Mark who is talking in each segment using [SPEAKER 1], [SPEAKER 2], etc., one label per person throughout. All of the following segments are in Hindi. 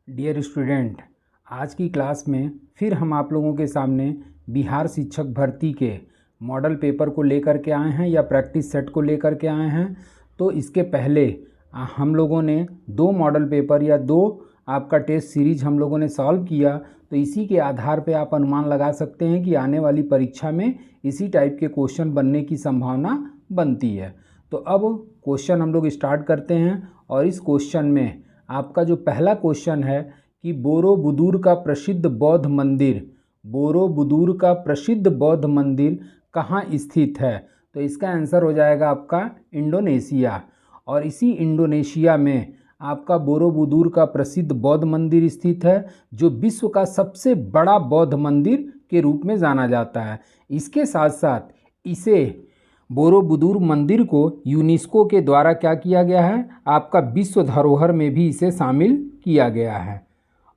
[SPEAKER 1] डियर स्टूडेंट, आज की क्लास में फिर हम आप लोगों के सामने बिहार शिक्षक भर्ती के मॉडल पेपर को लेकर के आए हैं या प्रैक्टिस सेट को लेकर के आए हैं। तो इसके पहले हम लोगों ने दो मॉडल पेपर या दो आपका टेस्ट सीरीज हम लोगों ने सॉल्व किया। तो इसी के आधार पे आप अनुमान लगा सकते हैं कि आने वाली परीक्षा में इसी टाइप के क्वेश्चन बनने की संभावना बनती है। तो अब क्वेश्चन हम लोग स्टार्ट करते हैं और इस क्वेश्चन में आपका जो पहला क्वेश्चन है कि बोरोबुदुर का प्रसिद्ध बौद्ध मंदिर कहाँ स्थित है। तो इसका आंसर हो जाएगा आपका इंडोनेशिया। और इसी इंडोनेशिया में आपका बोरोबुदुर का प्रसिद्ध बौद्ध मंदिर स्थित है, जो विश्व का सबसे बड़ा बौद्ध मंदिर के रूप में जाना जाता है। इसके साथ साथ इसे बोरोबुदुर मंदिर को यूनेस्को के द्वारा क्या किया गया है, आपका विश्व धरोहर में भी इसे शामिल किया गया है।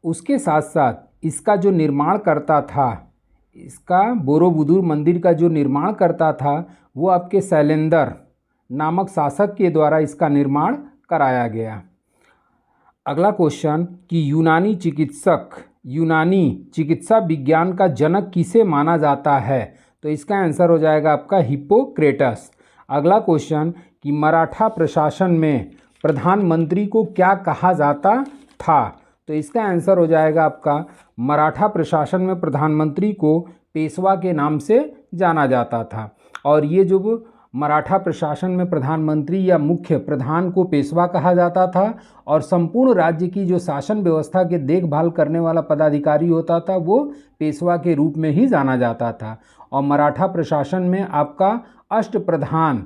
[SPEAKER 1] उसके साथ साथ इसका जो निर्माण करता था, इसका बोरोबुदुर मंदिर का जो निर्माण करता था वो आपके शैलेंद्र नामक शासक के द्वारा इसका निर्माण कराया गया। अगला क्वेश्चन कि यूनानी चिकित्सा विज्ञान का जनक किसे माना जाता है। तो इसका आंसर हो जाएगा आपका हिप्पोक्रेटस। अगला क्वेश्चन कि मराठा प्रशासन में प्रधानमंत्री को क्या कहा जाता था। तो इसका आंसर हो जाएगा आपका मराठा प्रशासन में प्रधानमंत्री को पेशवा के नाम से जाना जाता था। और ये जो मराठा प्रशासन में प्रधानमंत्री या मुख्य प्रधान को पेशवा कहा जाता था, और संपूर्ण राज्य की जो शासन व्यवस्था के देखभाल करने वाला पदाधिकारी होता था वो पेशवा के रूप में ही जाना जाता था। और मराठा प्रशासन में आपका अष्टप्रधान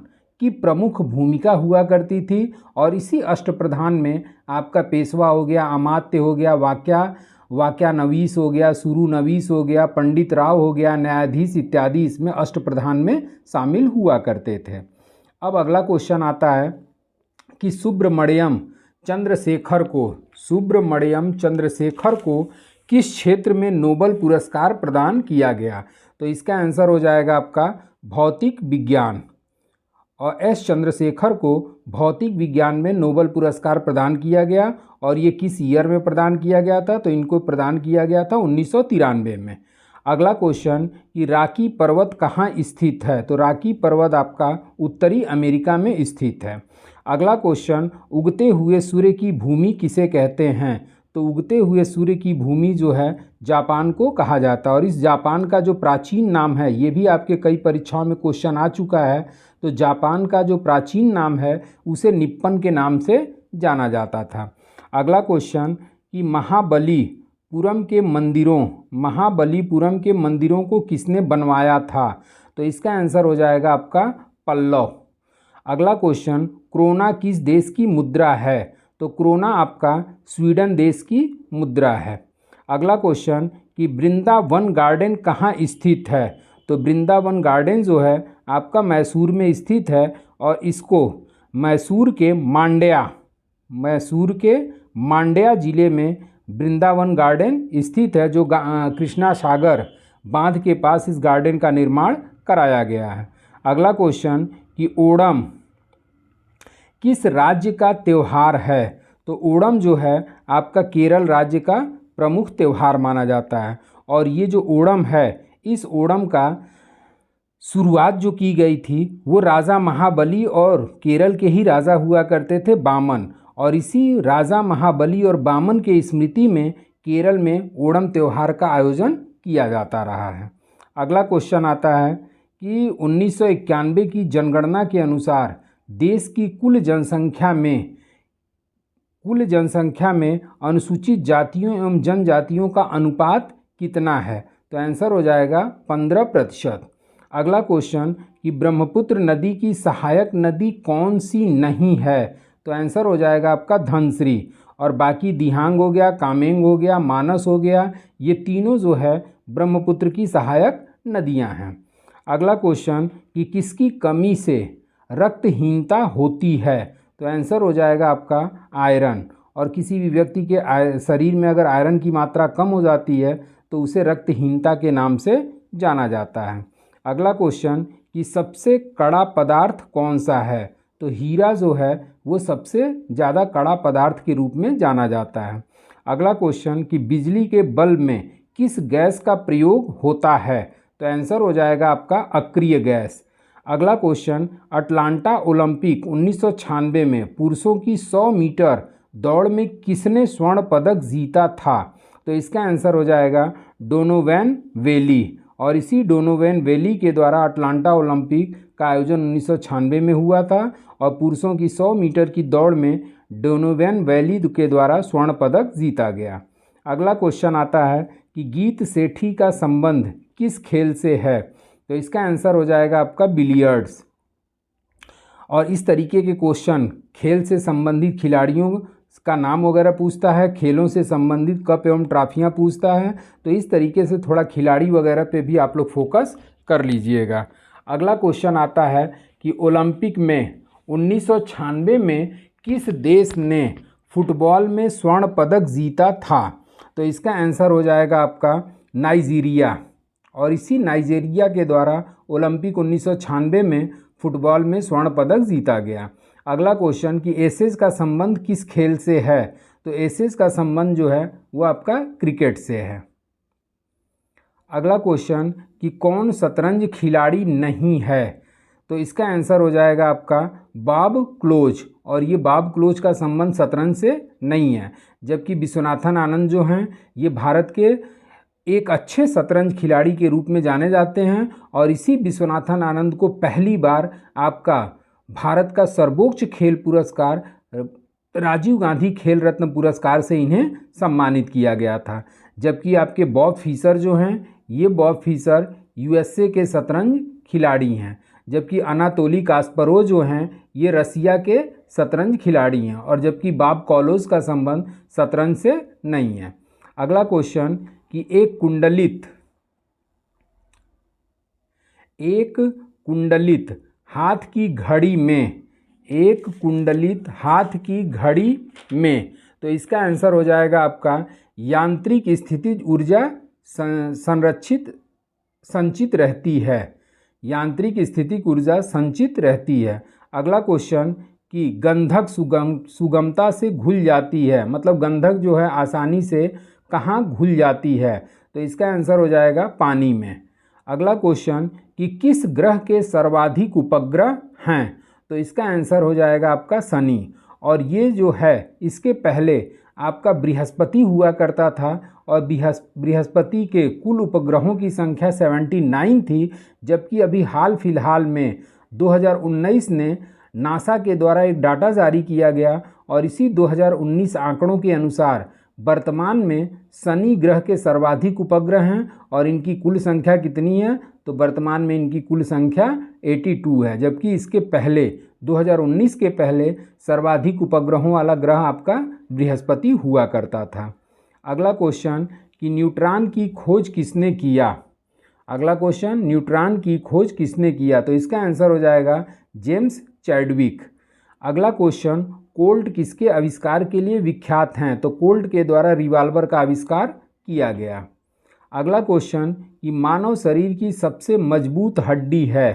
[SPEAKER 1] की प्रमुख भूमिका हुआ करती थी। और इसी अष्टप्रधान में आपका पेशवा हो गया, अमात्य हो गया, वाक्यानवीस हो गया, सुरुनवीस हो गया, पंडित राव हो गया, न्यायाधीश इत्यादि इसमें अष्टप्रधान में शामिल हुआ करते थे। अब अगला क्वेश्चन आता है कि सुब्रमण्यम चंद्रशेखर को किस क्षेत्र में नोबेल पुरस्कार प्रदान किया गया। तो इसका आंसर हो जाएगा आपका भौतिक विज्ञान। और एस चंद्रशेखर को भौतिक विज्ञान में नोबेल पुरस्कार प्रदान किया गया। और ये किस ईयर में प्रदान किया गया था। तो इनको प्रदान किया गया था 1993 में। अगला क्वेश्चन कि रॉकी पर्वत कहाँ स्थित है। तो रॉकी पर्वत आपका उत्तरी अमेरिका में स्थित है। अगला क्वेश्चन उगते हुए सूर्य की भूमि किसे कहते हैं। तो उगते हुए सूर्य की भूमि जो है जापान को कहा जाता है। और इस जापान का जो प्राचीन नाम है, ये भी आपके कई परीक्षाओं में क्वेश्चन आ चुका है। तो जापान का जो प्राचीन नाम है उसे निप्पन के नाम से जाना जाता था। अगला क्वेश्चन कि महाबलीपुरम के मंदिरों को किसने बनवाया था। तो इसका आंसर हो जाएगा आपका पल्लव। अगला क्वेश्चन क्रोना किस देश की मुद्रा है। तो क्रोना आपका स्वीडन देश की मुद्रा है। अगला क्वेश्चन कि वृंदावन गार्डन कहाँ स्थित है। तो वृंदावन गार्डन जो है आपका मैसूर में स्थित है। और इसको मैसूर के मांड्या जिले में वृंदावन गार्डन स्थित है, जो कृष्णा सागर बांध के पास इस गार्डन का निर्माण कराया गया है। अगला क्वेश्चन कि ओणम किस राज्य का त्यौहार है। तो ओणम जो है आपका केरल राज्य का प्रमुख त्यौहार माना जाता है। और ये जो ओणम है, इस ओणम का शुरुआत जो की गई थी वो राजा महाबली और केरल के ही राजा हुआ करते थे बामन। और इसी राजा महाबली और बामन के स्मृति में केरल में ओणम त्यौहार का आयोजन किया जाता रहा है। अगला क्वेश्चन आता है कि 1991 की जनगणना के अनुसार देश की कुल जनसंख्या में अनुसूचित जातियों एवं जनजातियों का अनुपात कितना है। तो आंसर हो जाएगा 15%। अगला क्वेश्चन कि ब्रह्मपुत्र नदी की सहायक नदी कौन सी नहीं है। तो आंसर हो जाएगा आपका धनश्री। और बाकी दिहांग हो गया, कामेंग हो गया, मानस हो गया, ये तीनों जो है ब्रह्मपुत्र की सहायक नदियां हैं। अगला क्वेश्चन कि किसकी कमी से रक्तहीनता होती है। तो आंसर हो जाएगा आपका आयरन। और किसी भी व्यक्ति के शरीर में अगर आयरन की मात्रा कम हो जाती है तो उसे रक्तहीनता के नाम से जाना जाता है। अगला क्वेश्चन कि सबसे कड़ा पदार्थ कौन सा है। तो हीरा जो है वो सबसे ज़्यादा कड़ा पदार्थ के रूप में जाना जाता है। अगला क्वेश्चन कि बिजली के बल्ब में किस गैस का प्रयोग होता है, तो आंसर हो जाएगा आपका अक्रिय गैस। अगला क्वेश्चन, अटलांटा ओलंपिक 1996 में पुरुषों की 100 मीटर दौड़ में किसने स्वर्ण पदक जीता था, तो इसका आंसर हो जाएगा डोनोवन वेली। और इसी डोनोवन वेली के द्वारा अटलांटा ओलंपिक का आयोजन 1996 में हुआ था और पुरुषों की 100 मीटर की दौड़ में डोनोवन वेली के द्वारा स्वर्ण पदक जीता गया। अगला क्वेश्चन आता है कि गीत सेठी का संबंध किस खेल से है, तो इसका आंसर हो जाएगा आपका बिलियर्ड्स। और इस तरीके के क्वेश्चन खेल से संबंधित खिलाड़ियों का नाम वगैरह पूछता है, खेलों से संबंधित कप एवं ट्रॉफियाँ पूछता है, तो इस तरीके से थोड़ा खिलाड़ी वगैरह पे भी आप लोग फोकस कर लीजिएगा। अगला क्वेश्चन आता है कि ओलंपिक में 1996 में किस देश ने फुटबॉल में स्वर्ण पदक जीता था, तो इसका आंसर हो जाएगा आपका नाइजीरिया। और इसी नाइजीरिया के द्वारा ओलंपिक 1996 में फुटबॉल में स्वर्ण पदक जीता गया। अगला क्वेश्चन कि एसेज का संबंध किस खेल से है, तो एसेज का संबंध जो है वो आपका क्रिकेट से है। अगला क्वेश्चन कि कौन शतरंज खिलाड़ी नहीं है, तो इसका आंसर हो जाएगा आपका बॉब क्लोज। और ये बॉब क्लोज का संबंध शतरंज से नहीं है, जबकि विश्वनाथन आनंद जो हैं ये भारत के एक अच्छे शतरंज खिलाड़ी के रूप में जाने जाते हैं। और इसी विश्वनाथन आनंद को पहली बार आपका भारत का सर्वोच्च खेल पुरस्कार राजीव गांधी खेल रत्न पुरस्कार से इन्हें सम्मानित किया गया था। जबकि आपके बॉब फिशर जो हैं ये बॉब फिशर यूएसए के शतरंज खिलाड़ी हैं, जबकि अनातोली कास्परोव जो हैं ये रसिया के शतरंज खिलाड़ी हैं। और जबकि बॉब कॉलोस का संबंध शतरंज से नहीं है। अगला क्वेश्चन कि एक कुंडलित हाथ की घड़ी में, एक कुंडलित हाथ की घड़ी में, तो इसका आंसर हो जाएगा आपका यांत्रिक स्थितिज ऊर्जा संचित रहती है। यांत्रिक स्थितिज ऊर्जा संचित रहती है। अगला क्वेश्चन कि गंधक सुगमता से घुल जाती है, मतलब गंधक जो है आसानी से कहाँ घुल जाती है, तो इसका आंसर हो जाएगा पानी में। अगला क्वेश्चन कि किस ग्रह के सर्वाधिक उपग्रह हैं, तो इसका आंसर हो जाएगा आपका शनि। और ये जो है इसके पहले आपका बृहस्पति हुआ करता था और बृहस्पति के कुल उपग्रहों की संख्या 79 थी, जबकि अभी हाल फिलहाल में 2019 ने नासा के द्वारा एक डाटा जारी किया गया और इसी 2019 आंकड़ों के अनुसार वर्तमान में शनि ग्रह के सर्वाधिक उपग्रह हैं और इनकी कुल संख्या कितनी है, तो वर्तमान में इनकी कुल संख्या 82 है। जबकि इसके पहले 2019 के पहले सर्वाधिक उपग्रहों वाला ग्रह आपका बृहस्पति हुआ करता था। अगला क्वेश्चन कि न्यूट्रॉन की खोज किसने किया, अगला क्वेश्चन न्यूट्रॉन की खोज किसने किया, तो इसका आंसर हो जाएगा जेम्स चैडविक। अगला क्वेश्चन कोल्ट किसके आविष्कार के लिए विख्यात हैं, तो कोल्ट के द्वारा रिवाल्वर का आविष्कार किया गया। अगला क्वेश्चन कि मानव शरीर की सबसे मजबूत हड्डी है,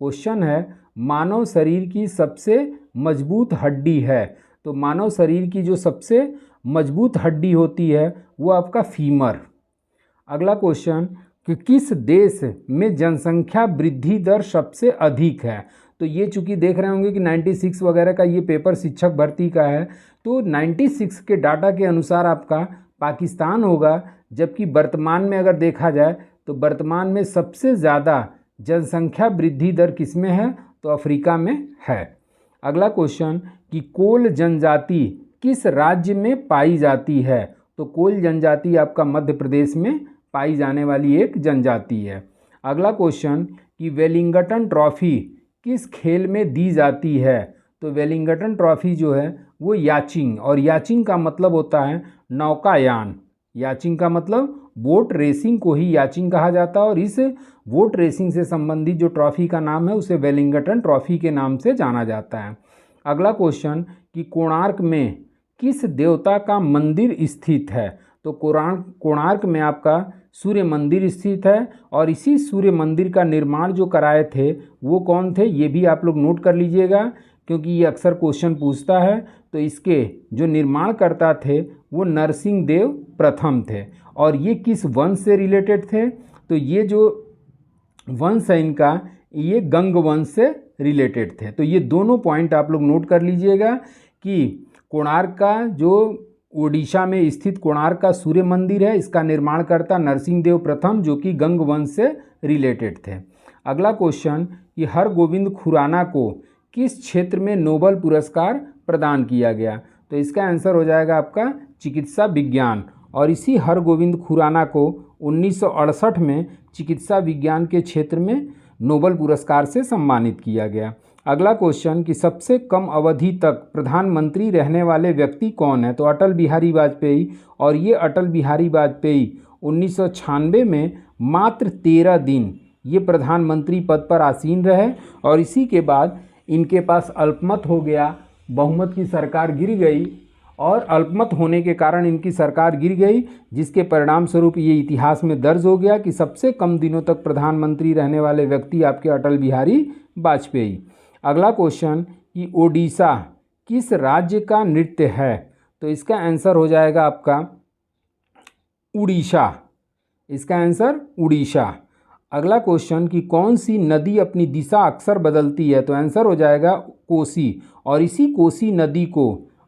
[SPEAKER 1] क्वेश्चन है मानव शरीर की सबसे मजबूत हड्डी है, तो मानव शरीर की जो सबसे मजबूत हड्डी होती है वो आपका फीमर। अगला क्वेश्चन कि किस देश में जनसंख्या वृद्धि दर सबसे अधिक है, तो ये चूंकि देख रहे होंगे कि 96 वगैरह का ये पेपर शिक्षक भर्ती का है, तो 96 के डाटा के अनुसार आपका पाकिस्तान होगा। जबकि वर्तमान में अगर देखा जाए तो वर्तमान में सबसे ज़्यादा जनसंख्या वृद्धि दर किस में है, तो अफ्रीका में है। अगला क्वेश्चन कि कोल जनजाति किस राज्य में पाई जाती है, तो कोल जनजाति आपका मध्य प्रदेश में पाई जाने वाली एक जनजाति है। अगला क्वेश्चन कि वेलिंगटन ट्रॉफी किस खेल में दी जाती है, तो वेलिंगटन ट्रॉफी जो है वो याचिंग, और याचिंग का मतलब होता है नौकायान, याचिंग का मतलब बोट रेसिंग को ही याचिंग कहा जाता है। और इस बोट रेसिंग से संबंधित जो ट्रॉफी का नाम है उसे वेलिंगटन ट्रॉफी के नाम से जाना जाता है। अगला क्वेश्चन कि कोणार्क में किस देवता का मंदिर स्थित है, तो कोणार्क में आपका सूर्य मंदिर स्थित है। और इसी सूर्य मंदिर का निर्माण जो कराए थे वो कौन थे, ये भी आप लोग नोट कर लीजिएगा क्योंकि ये अक्सर क्वेश्चन पूछता है। तो तो इसके जो निर्माणकर्ता थे वो नरसिंह देव प्रथम थे। और ये किस वंश से रिलेटेड थे? तो ये जो वंश है इनका, ये गंग वंश से रिलेटेड थे। तो ये दोनों पॉइंट आप लोग नोट कर लीजिएगा कि कोणार्क का जो ओडिशा में स्थित कोणार्क का सूर्य मंदिर है, इसका निर्माणकर्ता नरसिंह देव प्रथम जो कि गंग वंश से रिलेटेड थे। अगला क्वेश्चन कि हरगोविंद खुराना को किस क्षेत्र में नोबेल पुरस्कार प्रदान किया गया? तो इसका आंसर हो जाएगा आपका चिकित्सा विज्ञान। और इसी हरगोविंद खुराना को 1968 में चिकित्सा विज्ञान के क्षेत्र में नोबेल पुरस्कार से सम्मानित किया गया। अगला क्वेश्चन कि सबसे कम अवधि तक प्रधानमंत्री रहने वाले व्यक्ति कौन है? तो अटल बिहारी वाजपेयी। और ये अटल बिहारी वाजपेयी 1996 में मात्र 13 दिन ये प्रधानमंत्री पद पर आसीन रहे और इसी के बाद इनके पास अल्पमत हो गया, बहुमत की सरकार गिर गई और अल्पमत होने के कारण इनकी सरकार गिर गई, जिसके परिणाम स्वरूप ये इतिहास में दर्ज हो गया कि सबसे कम दिनों तक प्रधानमंत्री रहने वाले व्यक्ति आपके अटल बिहारी वाजपेयी। अगला क्वेश्चन कि ओडिशा किस राज्य का नृत्य है? तो इसका आंसर हो जाएगा आपका उड़ीसा। इसका आंसर उड़ीसा। अगला क्वेश्चन कि कौन सी नदी अपनी दिशा अक्सर बदलती है? तो आंसर हो जाएगा कोसी। और इसी कोसी नदी को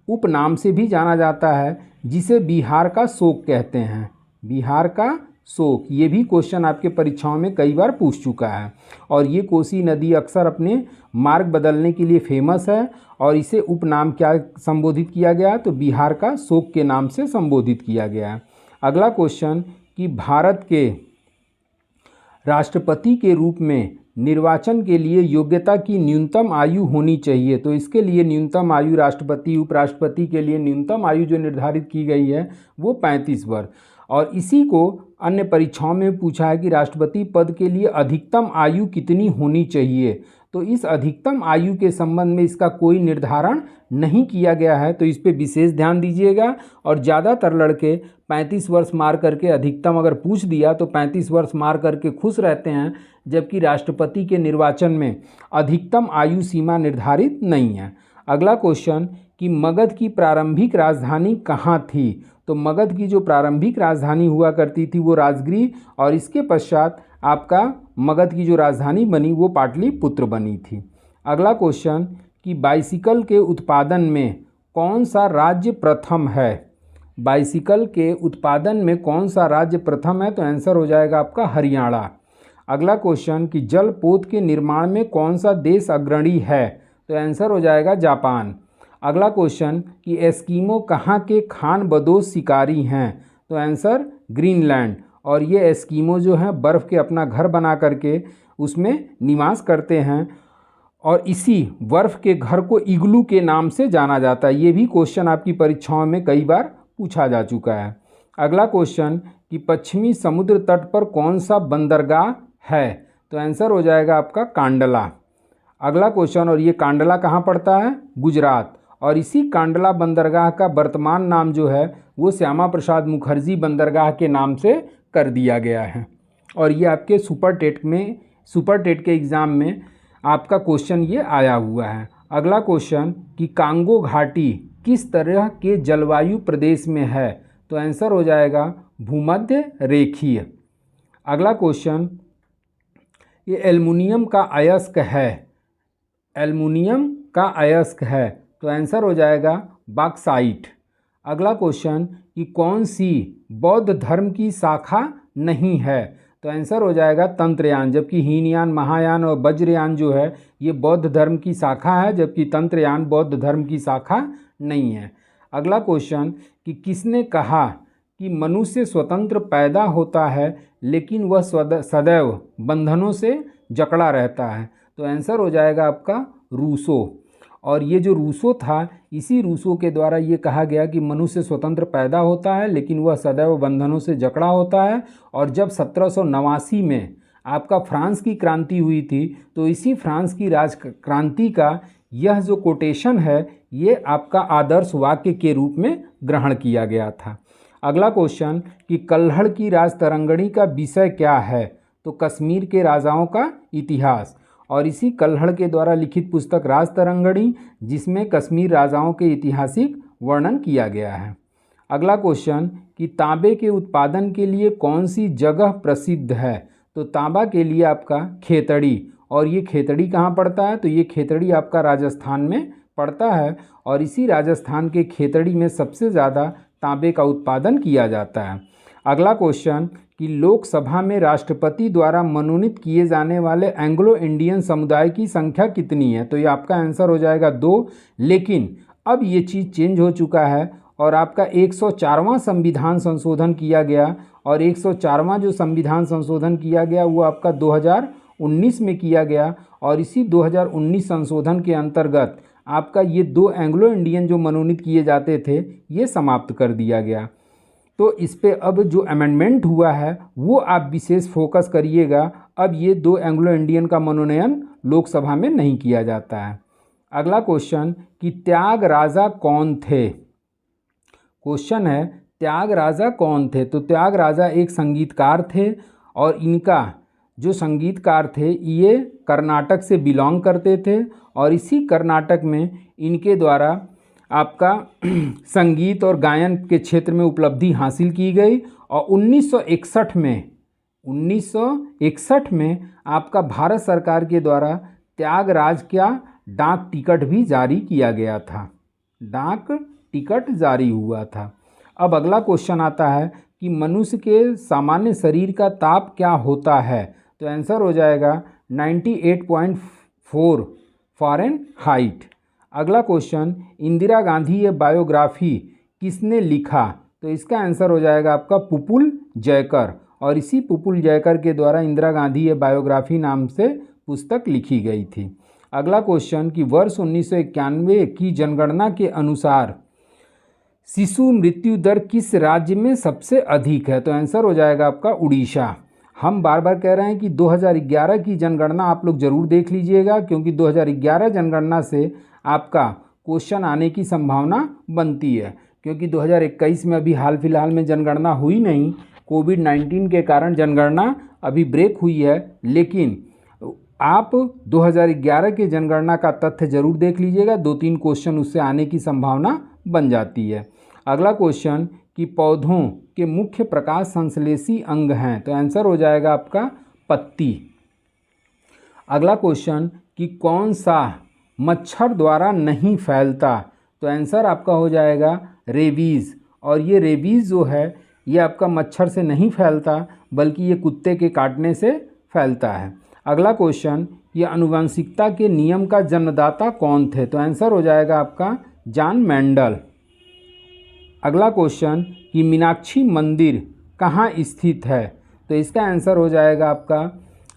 [SPEAKER 1] उपनाम से भी जाना जाता है जिसे बिहार का शोक कहते हैं। बिहार का शोक, ये भी क्वेश्चन आपके परीक्षाओं में कई बार पूछ चुका है। और ये कोसी नदी अक्सर अपने मार्ग बदलने के लिए फेमस है और इसे उपनाम क्या संबोधित किया गया? तो बिहार का शोक के नाम से संबोधित किया गया है। अगला क्वेश्चन कि भारत के राष्ट्रपति के रूप में निर्वाचन के लिए योग्यता की न्यूनतम आयु होनी चाहिए। तो इसके लिए न्यूनतम आयु राष्ट्रपति उपराष्ट्रपति के लिए न्यूनतम आयु जो निर्धारित की गई है वो 35 वर्ष। और इसी को अन्य परीक्षाओं में पूछा है कि राष्ट्रपति पद के लिए अधिकतम आयु कितनी होनी चाहिए। तो इस अधिकतम आयु के संबंध में इसका कोई निर्धारण नहीं किया गया है, तो इस पे विशेष ध्यान दीजिएगा। और ज़्यादातर लड़के 35 वर्ष मार करके अधिकतम अगर पूछ दिया तो 35 वर्ष मार करके खुश रहते हैं, जबकि राष्ट्रपति के निर्वाचन में अधिकतम आयु सीमा निर्धारित नहीं है। अगला क्वेश्चन कि मगध की प्रारंभिक राजधानी कहाँ थी? तो मगध की जो प्रारंभिक राजधानी हुआ करती थी वो राजगृह और इसके पश्चात आपका मगध की जो राजधानी बनी वो पाटलिपुत्र बनी थी। अगला क्वेश्चन कि बाइसिकल के उत्पादन में कौन सा राज्य प्रथम है? बाइसिकल के उत्पादन में कौन सा राज्य प्रथम है? तो आंसर हो जाएगा आपका हरियाणा। अगला क्वेश्चन कि जलपोत के निर्माण में कौन सा देश अग्रणी है? तो आंसर हो जाएगा जापान। अगला क्वेश्चन कि एस्किमो कहाँ के खानबदोश शिकारी हैं? तो आंसर ग्रीनलैंड। और ये एस्किमो जो हैं बर्फ़ के अपना घर बना करके उसमें निवास करते हैं और इसी बर्फ़ के घर को इग्लू के नाम से जाना जाता है। ये भी क्वेश्चन आपकी परीक्षाओं में कई बार पूछा जा चुका है। अगला क्वेश्चन कि पश्चिमी समुद्र तट पर कौन सा बंदरगाह है? तो आंसर हो जाएगा आपका कांडला। अगला क्वेश्चन, और ये कांडला कहाँ पड़ता है? गुजरात। और इसी कांडला बंदरगाह का वर्तमान नाम जो है वो श्यामा प्रसाद मुखर्जी बंदरगाह के नाम से कर दिया गया है। और ये आपके सुपर टेट के एग्ज़ाम में आपका क्वेश्चन ये आया हुआ है। अगला क्वेश्चन कि कांगो घाटी किस तरह के जलवायु प्रदेश में है? तो आंसर हो जाएगा भूमध्य रेखीय। अगला क्वेश्चन, ये एल्युमिनियम का अयस्क है। एल्युमिनियम का अयस्क है, तो आंसर हो जाएगा बॉक्साइट। अगला क्वेश्चन कि कौन सी बौद्ध धर्म की शाखा नहीं है? तो आंसर हो जाएगा तंत्रयान, जबकि हीनयान, महायान और वज्रयान जो है ये बौद्ध धर्म की शाखा है, जबकि तंत्रयान बौद्ध धर्म की शाखा नहीं है। अगला क्वेश्चन कि किसने कहा कि मनुष्य स्वतंत्र पैदा होता है लेकिन वह सदैव बंधनों से जकड़ा रहता है? तो आंसर हो जाएगा आपका रूसो। और ये जो रूसो था, इसी रूसो के द्वारा ये कहा गया कि मनुष्य स्वतंत्र पैदा होता है लेकिन वह सदैव बंधनों से जकड़ा होता है। और जब 1789 में आपका फ्रांस की क्रांति हुई थी तो इसी फ्रांस की राजक्रांति का यह जो कोटेशन है ये आपका आदर्श वाक्य के रूप में ग्रहण किया गया था। अगला क्वेश्चन कि कल्हड़ की राजतरंगिणी का विषय क्या है? तो कश्मीर के राजाओं का इतिहास। और इसी कल्हड़ के द्वारा लिखित पुस्तक राजतरंगिणी, जिसमें कश्मीर राजाओं के ऐतिहासिक वर्णन किया गया है। अगला क्वेश्चन कि तांबे के उत्पादन के लिए कौन सी जगह प्रसिद्ध है? तो तांबा के लिए आपका खेतड़ी, और ये खेतड़ी कहाँ पड़ता है? तो ये खेतड़ी आपका राजस्थान में पड़ता है, और इसी राजस्थान के खेतड़ी में सबसे ज़्यादा तांबे का उत्पादन किया जाता है। अगला क्वेश्चन कि लोकसभा में राष्ट्रपति द्वारा मनोनीत किए जाने वाले एंग्लो इंडियन समुदाय की संख्या कितनी है? तो ये आपका आंसर हो जाएगा 2, लेकिन अब ये चीज़ चेंज हो चुका है और आपका 104वां संविधान संशोधन किया गया, और 104वां जो संविधान संशोधन किया गया वो आपका 2019 में किया गया, और इसी 2019 संशोधन के अंतर्गत आपका ये 2 एंग्लो इंडियन जो मनोनीत किए जाते थे ये समाप्त कर दिया गया। तो इस पे अब जो अमेंडमेंट हुआ है वो आप विशेष फोकस करिएगा। अब ये 2 एंग्लो इंडियन का मनोनयन लोकसभा में नहीं किया जाता है। अगला क्वेश्चन कि त्यागराजा कौन थे? क्वेश्चन है त्यागराजा कौन थे? तो त्यागराजा एक संगीतकार थे, और इनका जो संगीतकार थे ये कर्नाटक से बिलोंग करते थे, और इसी कर्नाटक में इनके द्वारा आपका संगीत और गायन के क्षेत्र में उपलब्धि हासिल की गई, और 1961 में आपका भारत सरकार के द्वारा त्यागराज का डाक टिकट भी जारी किया गया था, डाक टिकट जारी हुआ था। अब अगला क्वेश्चन आता है कि मनुष्य के सामान्य शरीर का ताप क्या होता है? तो आंसर हो जाएगा 98.4 फ़ारेनहाइट। अगला क्वेश्चन इंदिरा गांधी ये बायोग्राफी किसने लिखा? तो इसका आंसर हो जाएगा आपका पुपुल जयकर, और इसी पुपुल जयकर के द्वारा इंदिरा गांधी ये बायोग्राफी नाम से पुस्तक लिखी गई थी। अगला क्वेश्चन कि वर्ष 1991 की जनगणना के अनुसार शिशु मृत्यु दर किस राज्य में सबसे अधिक है? तो आंसर हो जाएगा आपका उड़ीसा। हम बार बार कह रहे हैं कि 2011 की जनगणना आप लोग ज़रूर देख लीजिएगा, क्योंकि 2011 जनगणना से आपका क्वेश्चन आने की संभावना बनती है, क्योंकि 2021 में अभी हाल फिलहाल में जनगणना हुई नहीं, कोविड-19 के कारण जनगणना अभी ब्रेक हुई है, लेकिन आप 2011 के जनगणना का तथ्य जरूर देख लीजिएगा, 2-3 क्वेश्चन उससे आने की संभावना बन जाती है। अगला क्वेश्चन कि पौधों के मुख्य प्रकाश संश्लेषी अंग हैं? तो आंसर हो जाएगा आपका पत्ती। अगला क्वेश्चन कि कौन सा मच्छर द्वारा नहीं फैलता? तो आंसर आपका हो जाएगा रेबीज़, और ये रेबीज़ जो है ये आपका मच्छर से नहीं फैलता, बल्कि ये कुत्ते के काटने से फैलता है। अगला क्वेश्चन ये आनुवंशिकता के नियम का जन्मदाता कौन थे? तो आंसर हो जाएगा आपका जॉन मेंडल। अगला क्वेश्चन कि मीनाक्षी मंदिर कहाँ स्थित है? तो इसका आंसर हो जाएगा आपका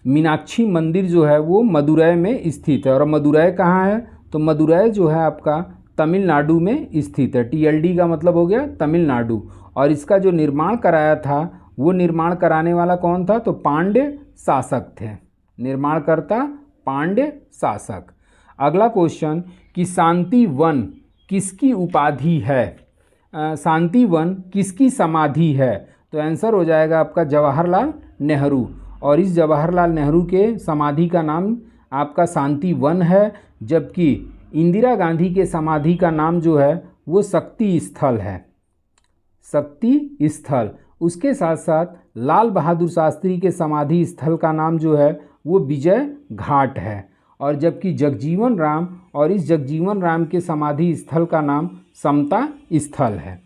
[SPEAKER 1] मीनाक्षी मंदिर जो है वो मदुरै में स्थित है, और मदुरै कहाँ है? तो मदुरै जो है आपका तमिलनाडु में स्थित है। TLD का मतलब हो गया तमिलनाडु, और इसका जो निर्माण कराया था वो निर्माण कराने वाला कौन था? तो पांड्य शासक थे, निर्माणकर्ता पांड्य शासक। अगला क्वेश्चन कि शांति वन किसकी उपाधि है? शांति वन किसकी समाधि है? तो आंसर हो जाएगा आपका जवाहरलाल नेहरू, और इस जवाहरलाल नेहरू के समाधि का नाम आपका शांति वन है, जबकि इंदिरा गांधी के समाधि का नाम जो है वो शक्ति स्थल है, शक्ति स्थल। उसके साथ साथ लाल बहादुर शास्त्री के समाधि स्थल का नाम जो है वो विजय घाट है, और जबकि जगजीवन राम और इस जगजीवन राम के समाधि स्थल का नाम समता स्थल है।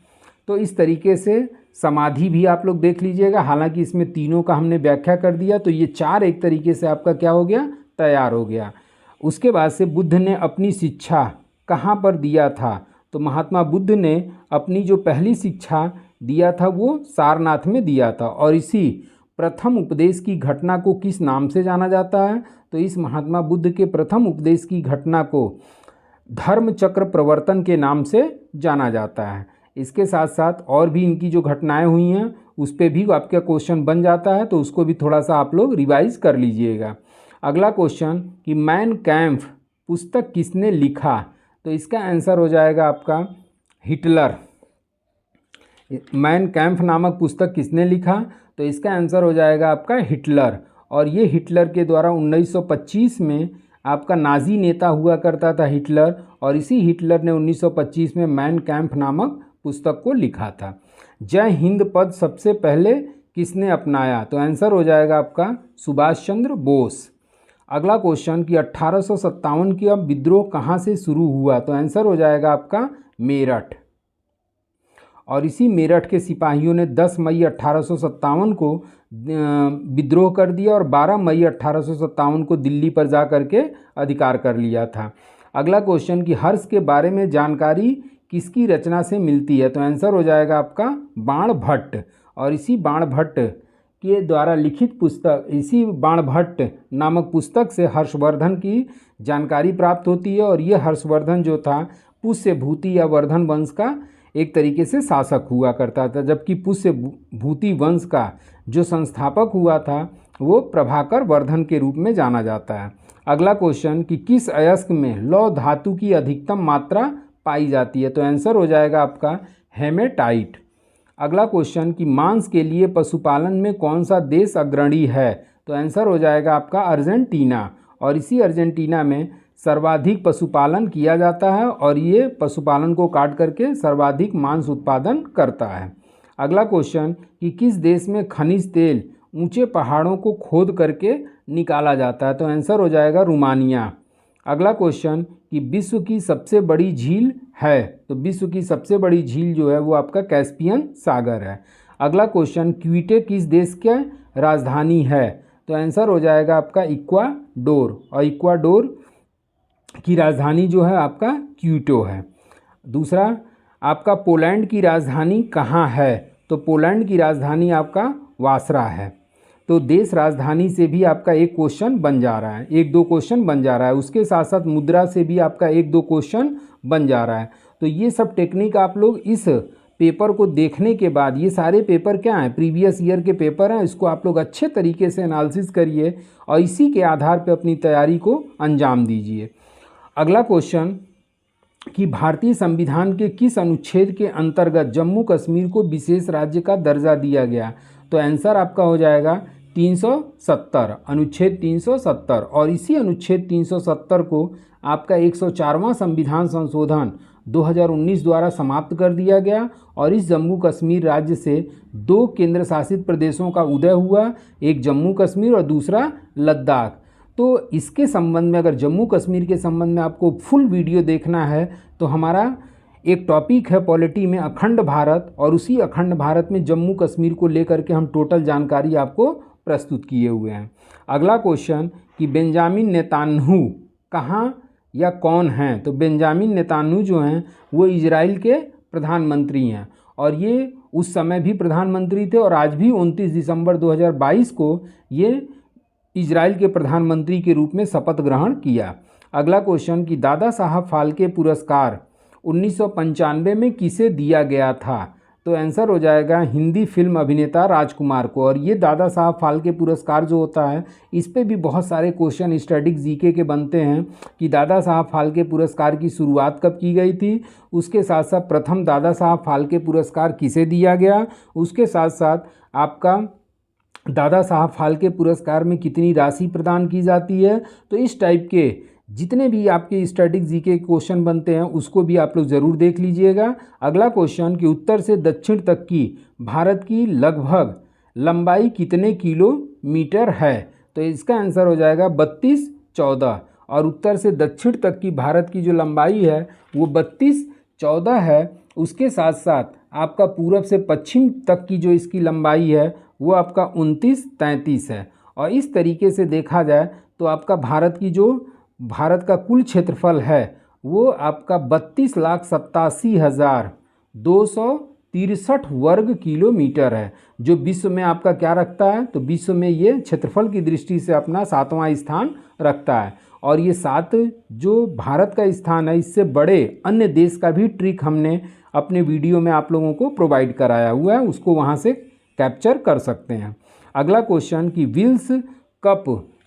[SPEAKER 1] तो इस तरीके से समाधि भी आप लोग देख लीजिएगा, हालांकि इसमें तीनों का हमने व्याख्या कर दिया, तो ये 4 एक तरीके से आपका क्या हो गया, तैयार हो गया। उसके बाद से बुद्ध ने अपनी शिक्षा कहाँ पर दिया था? तो महात्मा बुद्ध ने अपनी जो पहली शिक्षा दिया था वो सारनाथ में दिया था, और इसी प्रथम उपदेश की घटना को किस नाम से जाना जाता है? तो इस महात्मा बुद्ध के प्रथम उपदेश की घटना को धर्म चक्र प्रवर्तन के नाम से जाना जाता है। इसके साथ साथ और भी इनकी जो घटनाएं हुई हैं उस पर भी आपका क्वेश्चन बन जाता है, तो उसको भी थोड़ा सा आप लोग रिवाइज कर लीजिएगा। अगला क्वेश्चन कि मैन कैम्प पुस्तक किसने लिखा? तो इसका आंसर हो जाएगा आपका हिटलर। मैन कैम्प नामक पुस्तक किसने लिखा? तो इसका आंसर हो जाएगा आपका हिटलर, और ये हिटलर के द्वारा 1925 में आपका नाजी नेता हुआ करता था हिटलर, और इसी हिटलर ने 1925 में मैन कैम्प नामक पुस्तक को लिखा था। जय हिंद पद सबसे पहले किसने अपनाया? तो आंसर हो जाएगा आपका सुभाष चंद्र बोस। अगला क्वेश्चन कि 1857 की अब विद्रोह कहाँ से शुरू हुआ? तो आंसर हो जाएगा आपका मेरठ। और इसी मेरठ के सिपाहियों ने 10 मई 1857 को विद्रोह कर दिया और 12 मई 1857 को दिल्ली पर जा कर के अधिकार कर लिया था। अगला क्वेश्चन कि हर्ष के बारे में जानकारी किसकी रचना से मिलती है? तो आंसर हो जाएगा आपका बाणभट्ट। और इसी बाणभट्ट के द्वारा लिखित पुस्तक, इसी बाणभट्ट नामक पुस्तक से हर्षवर्धन की जानकारी प्राप्त होती है। और ये हर्षवर्धन जो था पुष्यभूति या वर्धन वंश का एक तरीके से शासक हुआ करता था, जबकि पुष्यभूति वंश का जो संस्थापक हुआ था वो प्रभाकर वर्धन के रूप में जाना जाता है। अगला क्वेश्चन कि किस अयस्क में लौह धातु की अधिकतम मात्रा पाई जाती है? तो आंसर हो जाएगा आपका हेमेटाइट। अगला क्वेश्चन कि मांस के लिए पशुपालन में कौन सा देश अग्रणी है? तो आंसर हो जाएगा आपका अर्जेंटीना। और इसी अर्जेंटीना में सर्वाधिक पशुपालन किया जाता है और ये पशुपालन को काट करके सर्वाधिक मांस उत्पादन करता है। अगला क्वेश्चन कि किस देश में खनिज तेल ऊंचे पहाड़ों को खोद करके निकाला जाता है? तो आंसर हो जाएगा रोमानिया। अगला क्वेश्चन कि विश्व की सबसे बड़ी झील है? तो विश्व की सबसे बड़ी झील जो है वो आपका कैस्पियन सागर है। अगला क्वेश्चन क्वीटे किस देश की राजधानी है? तो आंसर हो जाएगा आपका इक्वाडोर। और इक्वाडोर की राजधानी जो है आपका क्यूटो है। दूसरा आपका पोलैंड की राजधानी कहाँ है? तो पोलैंड की राजधानी आपका वार्सा है। तो देश राजधानी से भी आपका एक क्वेश्चन बन जा रहा है, एक दो क्वेश्चन बन जा रहा है। उसके साथ साथ मुद्रा से भी आपका एक दो क्वेश्चन बन जा रहा है। तो ये सब टेक्निक आप लोग इस पेपर को देखने के बाद, ये सारे पेपर क्या हैं, प्रीवियस ईयर के पेपर हैं, इसको आप लोग अच्छे तरीके से एनालिसिस करिए और इसी के आधार पर अपनी तैयारी को अंजाम दीजिए। अगला क्वेश्चन कि भारतीय संविधान के किस अनुच्छेद के अंतर्गत जम्मू कश्मीर को विशेष राज्य का दर्जा दिया गया? तो आंसर आपका हो जाएगा 370, अनुच्छेद 370। और इसी अनुच्छेद 370 को आपका 104वां संविधान संशोधन 2019 द्वारा समाप्त कर दिया गया और इस जम्मू कश्मीर राज्य से 2 केंद्र शासित प्रदेशों का उदय हुआ, एक जम्मू कश्मीर और दूसरा लद्दाख। तो इसके संबंध में, अगर जम्मू कश्मीर के संबंध में आपको फुल वीडियो देखना है तो हमारा एक टॉपिक है पॉलिटी में अखंड भारत, और उसी अखंड भारत में जम्मू कश्मीर को लेकर के हम टोटल जानकारी आपको प्रस्तुत किए हुए हैं। अगला क्वेश्चन कि बेंजामिन नेतान्याहू कहाँ या कौन हैं? तो बेंजामिन नेतान्याहू जो हैं वो इजराइल के प्रधानमंत्री हैं और ये उस समय भी प्रधानमंत्री थे और आज भी 29 दिसंबर 2022 को ये इजराइल के प्रधानमंत्री के रूप में शपथ ग्रहण किया। अगला क्वेश्चन कि दादा साहब फाल्के पुरस्कार 1995 में किसे दिया गया था? तो आंसर हो जाएगा हिंदी फिल्म अभिनेता राजकुमार को। और ये दादा साहब फाल्के पुरस्कार जो होता है इस पे भी बहुत सारे क्वेश्चन स्टैटिक जीके के बनते हैं कि दादा साहब फाल्के पुरस्कार की शुरुआत कब की गई थी, उसके साथ साथ प्रथम दादा साहब फाल्के पुरस्कार किसे दिया गया, उसके साथ साथ आपका दादा साहब फाल्के पुरस्कार में कितनी राशि प्रदान की जाती है। तो इस टाइप के जितने भी आपके स्टैटिक जीके क्वेश्चन बनते हैं उसको भी आप लोग ज़रूर देख लीजिएगा। अगला क्वेश्चन कि उत्तर से दक्षिण तक की भारत की लगभग लंबाई कितने किलोमीटर है? तो इसका आंसर हो जाएगा 3214। और उत्तर से दक्षिण तक की भारत की जो लंबाई है वो 3214 है। उसके साथ साथ आपका पूरब से पश्चिम तक की जो इसकी लंबाई है वो आपका 2933 है। और इस तरीके से देखा जाए तो आपका भारत का कुल क्षेत्रफल है वो आपका 32,87,263 वर्ग किलोमीटर है, जो विश्व में आपका क्या रखता है? तो विश्व में ये क्षेत्रफल की दृष्टि से अपना 7वां स्थान रखता है। और ये 7 जो भारत का स्थान है इससे बड़े अन्य देश का भी ट्रिक हमने अपने वीडियो में आप लोगों को प्रोवाइड कराया हुआ है, उसको वहाँ से कैप्चर कर सकते हैं। अगला क्वेश्चन कि विल्स कप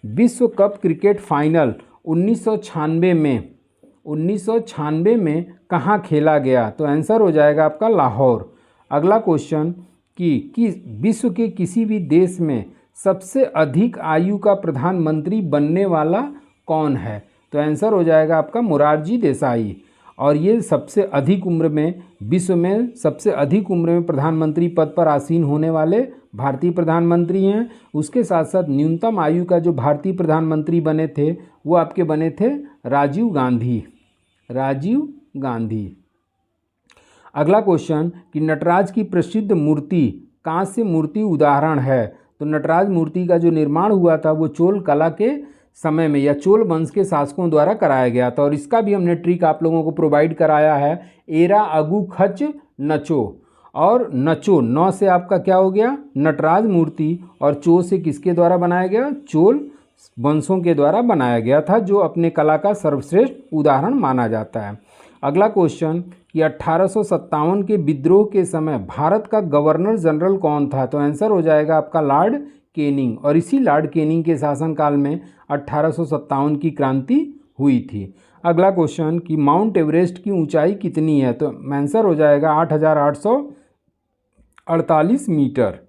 [SPEAKER 1] विश्व कप क्रिकेट फाइनल 1996 में कहाँ खेला गया? तो आंसर हो जाएगा आपका लाहौर। अगला क्वेश्चन कि विश्व के किसी भी देश में सबसे अधिक आयु का प्रधानमंत्री बनने वाला कौन है? तो आंसर हो जाएगा आपका मोरारजी देसाई। और ये सबसे अधिक उम्र में, विश्व में सबसे अधिक उम्र में प्रधानमंत्री पद पर आसीन होने वाले भारतीय प्रधानमंत्री हैं। उसके साथ साथ न्यूनतम आयु का जो भारतीय प्रधानमंत्री बने थे वो आपके बने थे राजीव गांधी। राजीव गांधी। अगला क्वेश्चन कि नटराज की प्रसिद्ध मूर्ति कांस्य मूर्ति उदाहरण है? तो नटराज मूर्ति का जो निर्माण हुआ था वो चोल कला के समय में या चोल वंश के शासकों द्वारा कराया गया था। और इसका भी हमने ट्रिक आप लोगों को प्रोवाइड कराया है, एरा अगु खच नचो। और नचो, नौ से आपका क्या हो गया? नटराज मूर्ति, और चो से किसके द्वारा बनाया गया? चोल वंशों के द्वारा बनाया गया था, जो अपने कला का सर्वश्रेष्ठ उदाहरण माना जाता है। अगला क्वेश्चन कि 1857 के विद्रोह के समय भारत का गवर्नर जनरल कौन था? तो आंसर हो जाएगा आपका लॉर्ड कैनिंग। और इसी लॉर्ड कैनिंग के शासनकाल में 1857 की क्रांति हुई थी। अगला क्वेश्चन कि माउंट एवरेस्ट की ऊंचाई कितनी है? तो आंसर हो जाएगा 8,848 मीटर।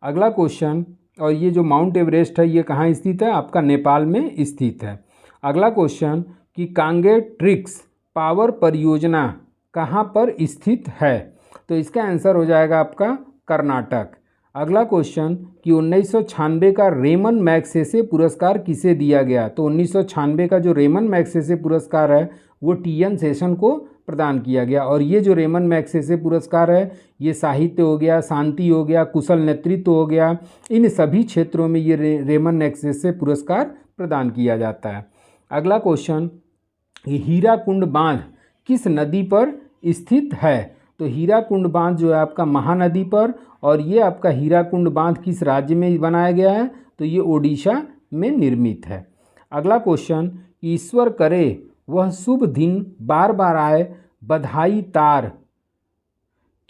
[SPEAKER 1] अगला क्वेश्चन, और ये जो माउंट एवरेस्ट है ये कहाँ स्थित है? आपका नेपाल में स्थित है। अगला क्वेश्चन कि कांगे ट्रिक्स पावर परियोजना कहाँ पर स्थित है? तो इसका आंसर हो जाएगा आपका कर्नाटक। अगला क्वेश्चन कि 1996 का रेमन मैग्सेसे पुरस्कार किसे दिया गया? तो 1996 का जो रेमन मैग्सेसे पुरस्कार है वो टी.एन. शेषन को प्रदान किया गया। और ये जो रेमन मैग्सेसे पुरस्कार है ये साहित्य हो गया, शांति हो गया, कुशल नेतृत्व हो गया, इन सभी क्षेत्रों में ये रेमन मैग्सेसे पुरस्कार प्रदान किया जाता है। अगला क्वेश्चन, हीराकुंड बांध किस नदी पर स्थित है? तो हीराकुंड बांध जो है आपका महानदी पर, और ये आपका हीराकुंड बांध किस राज्य में बनाया गया है? तो ये ओडिशा में निर्मित है। अगला क्वेश्चन, ईश्वर करे वह शुभ दिन बार बार आए, बधाई तार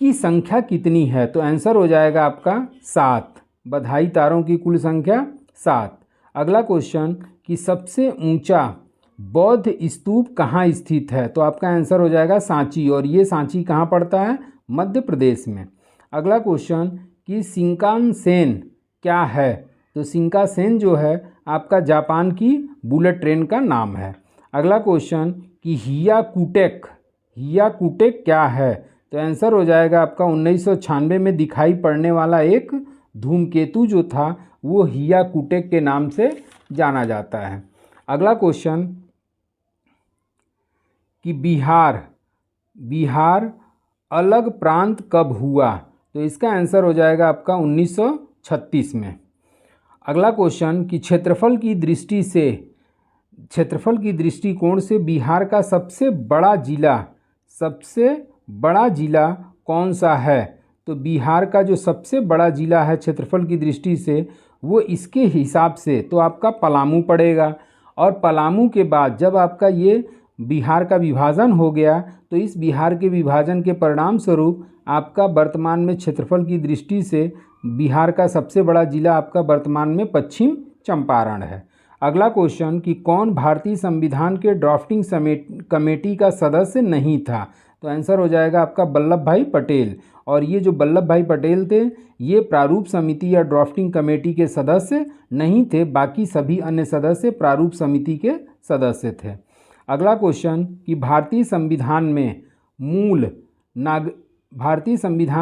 [SPEAKER 1] की संख्या कितनी है? तो आंसर हो जाएगा आपका 7। बधाई तारों की कुल संख्या 7। अगला क्वेश्चन कि सबसे ऊंचा बौद्ध स्तूप कहाँ स्थित है? तो आपका आंसर हो जाएगा सांची। और ये सांची कहाँ पड़ता है? मध्य प्रदेश में। अगला क्वेश्चन कि शिंकानसेन क्या है? तो शिंकानसेन जो है आपका जापान की बुलेट ट्रेन का नाम है। अगला क्वेश्चन कि हियाकुटेक क्या है? तो आंसर हो जाएगा आपका 1996 में दिखाई पड़ने वाला एक धूमकेतु जो था वो हियाकुटेक के नाम से जाना जाता है। अगला क्वेश्चन कि बिहार अलग प्रांत कब हुआ? तो इसका आंसर हो जाएगा आपका 1936 में। अगला क्वेश्चन कि क्षेत्रफल की दृष्टिकोण से बिहार का सबसे बड़ा जिला कौन सा है? तो बिहार का जो सबसे बड़ा जिला है क्षेत्रफल की दृष्टि से वो इसके हिसाब से तो आपका पलामू पड़ेगा। और पलामू के बाद जब आपका ये बिहार का विभाजन हो गया तो इस बिहार के विभाजन के परिणाम स्वरूप आपका वर्तमान में क्षेत्रफल की दृष्टि से बिहार का सबसे बड़ा जिला आपका वर्तमान में पश्चिम चंपारण है। अगला क्वेश्चन कि कौन भारतीय संविधान के ड्राफ्टिंग कमेटी का सदस्य नहीं था? तो आंसर हो जाएगा आपका वल्लभ भाई पटेल। और ये जो वल्लभ भाई पटेल थे ये प्रारूप समिति या ड्राफ्टिंग कमेटी के सदस्य नहीं थे, बाकी सभी अन्य सदस्य प्रारूप समिति के सदस्य थे। अगला क्वेश्चन कि भारतीय संविधान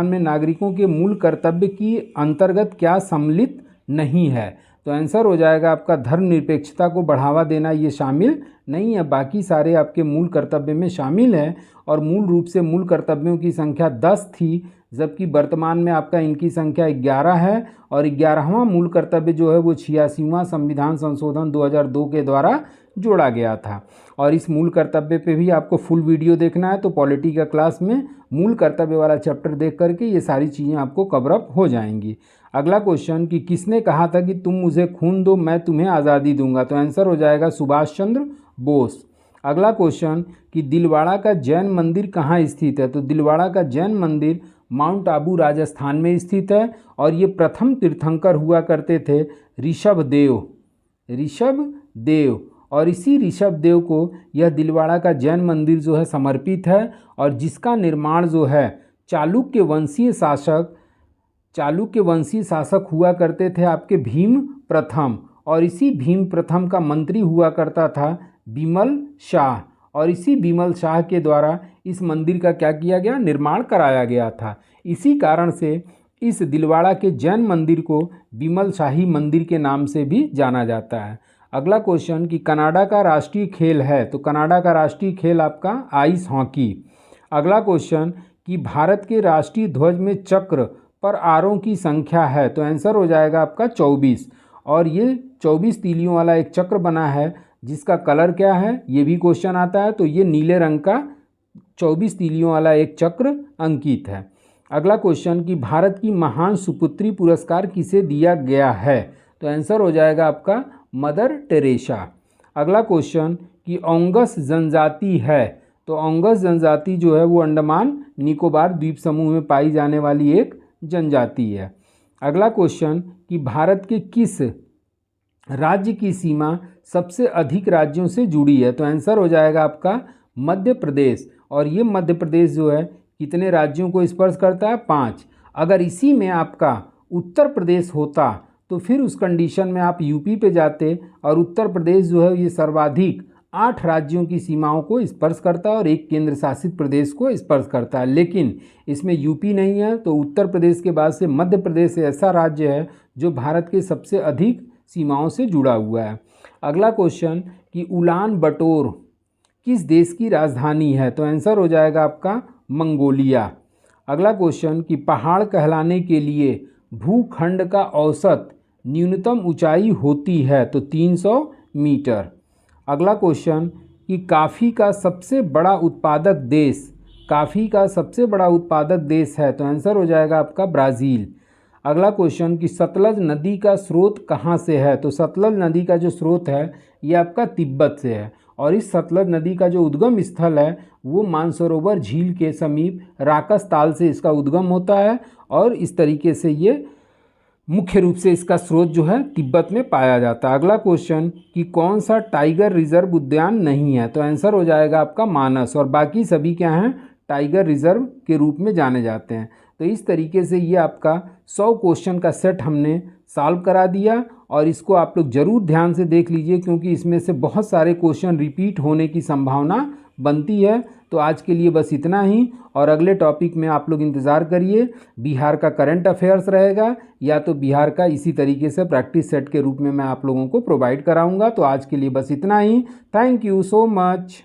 [SPEAKER 1] में नागरिकों के मूल कर्तव्य की अंतर्गत क्या सम्मिलित नहीं है? तो आंसर हो जाएगा आपका धर्मनिरपेक्षता को बढ़ावा देना ये शामिल नहीं है, बाकी सारे आपके मूल कर्तव्य में शामिल है। और मूल रूप से मूल कर्तव्यों की संख्या 10 थी, जबकि वर्तमान में आपका इनकी संख्या 11 है। और 11वां मूल कर्तव्य जो है वो 86वां संविधान संशोधन 2002 के द्वारा जोड़ा गया था। और इस मूल कर्तव्य पे भी आपको फुल वीडियो देखना है तो पॉलिटी का क्लास में मूल कर्तव्य वाला चैप्टर देख करके ये सारी चीज़ें आपको कवर अप हो जाएंगी। अगला क्वेश्चन कि किसने कहा था कि तुम मुझे खून दो मैं तुम्हें आज़ादी दूंगा? तो आंसर हो जाएगा सुभाष चंद्र बोस। अगला क्वेश्चन कि दिलवाड़ा का जैन मंदिर कहाँ स्थित है? तो दिलवाड़ा का जैन मंदिर माउंट आबू राजस्थान में स्थित है। और ये प्रथम तीर्थंकर हुआ करते थे ऋषभ देव। और इसी ऋषभ देव को यह दिलवाड़ा का जैन मंदिर जो है समर्पित है, और जिसका निर्माण जो है चालुक्य वंशीय शासक चालुक्य वंशी शासक हुआ करते थे आपके भीम प्रथम, और इसी भीम प्रथम का मंत्री हुआ करता था बिमल शाह, और इसी बिमल शाह के द्वारा इस मंदिर का क्या किया गया, निर्माण कराया गया था। इसी कारण से इस दिलवाड़ा के जैन मंदिर को बिमल शाही मंदिर के नाम से भी जाना जाता है। अगला क्वेश्चन कि कनाडा का राष्ट्रीय खेल है, तो कनाडा का राष्ट्रीय खेल आपका आइस हॉकी। अगला क्वेश्चन कि भारत के राष्ट्रीय ध्वज में चक्र पर आरों की संख्या है, तो आंसर हो जाएगा आपका 24, और ये 24 तीलियों वाला एक चक्र बना है जिसका कलर क्या है, ये भी क्वेश्चन आता है। तो ये नीले रंग का 24 तीलियों वाला एक चक्र अंकित है। अगला क्वेश्चन कि भारत की महान सुपुत्री पुरस्कार किसे दिया गया है, तो आंसर हो जाएगा आपका मदर टेरेसा। अगला क्वेश्चन कि ओंगस जनजाति है, तो ओंगस जनजाति जो है वो अंडमान निकोबार द्वीप समूह में पाई जाने वाली एक जनजाति है। अगला क्वेश्चन कि भारत के किस राज्य की सीमा सबसे अधिक राज्यों से जुड़ी है, तो आंसर हो जाएगा आपका मध्य प्रदेश, और ये मध्य प्रदेश जो है कितने राज्यों को स्पर्श करता है, 5। अगर इसी में आपका उत्तर प्रदेश होता तो फिर उस कंडीशन में आप यूपी पे जाते, और उत्तर प्रदेश जो है ये सर्वाधिक 8 राज्यों की सीमाओं को स्पर्श करता है और एक केंद्र शासित प्रदेश को स्पर्श करता है, लेकिन इसमें यूपी नहीं है। तो उत्तर प्रदेश के बाद से मध्य प्रदेश ऐसा राज्य है जो भारत के सबसे अधिक सीमाओं से जुड़ा हुआ है। अगला क्वेश्चन कि उलान बटोर किस देश की राजधानी है, तो आंसर हो जाएगा आपका मंगोलिया। अगला क्वेश्चन कि पहाड़ कहलाने के लिए भूखंड का औसत न्यूनतम ऊंचाई होती है, तो 300 मीटर। अगला क्वेश्चन कि कॉफ़ी का सबसे बड़ा उत्पादक देश, कॉफ़ी का सबसे बड़ा उत्पादक देश है, तो आंसर हो जाएगा आपका ब्राज़ील। अगला क्वेश्चन कि सतलज नदी का स्रोत कहाँ से है, तो सतलज नदी का जो स्रोत है ये आपका तिब्बत से है, और इस सतलज नदी का जो उद्गम स्थल है वो मानसरोवर झील के समीप राकस ताल से इसका उद्गम होता है, और इस तरीके से ये मुख्य रूप से इसका स्रोत जो है तिब्बत में पाया जाता है। अगला क्वेश्चन कि कौन सा टाइगर रिजर्व उद्यान नहीं है, तो आंसर हो जाएगा आपका मानस, और बाकी सभी क्या हैं, टाइगर रिजर्व के रूप में जाने जाते हैं। तो इस तरीके से ये आपका 100 क्वेश्चन का सेट हमने सॉल्व करा दिया, और इसको आप लोग ज़रूर ध्यान से देख लीजिए क्योंकि इसमें से बहुत सारे क्वेश्चन रिपीट होने की संभावना बनती है। तो आज के लिए बस इतना ही, और अगले टॉपिक में आप लोग इंतज़ार करिए। बिहार का करंट अफेयर्स रहेगा, या तो बिहार का इसी तरीके से प्रैक्टिस सेट के रूप में मैं आप लोगों को प्रोवाइड कराऊंगा। तो आज के लिए बस इतना ही। Thank you so much.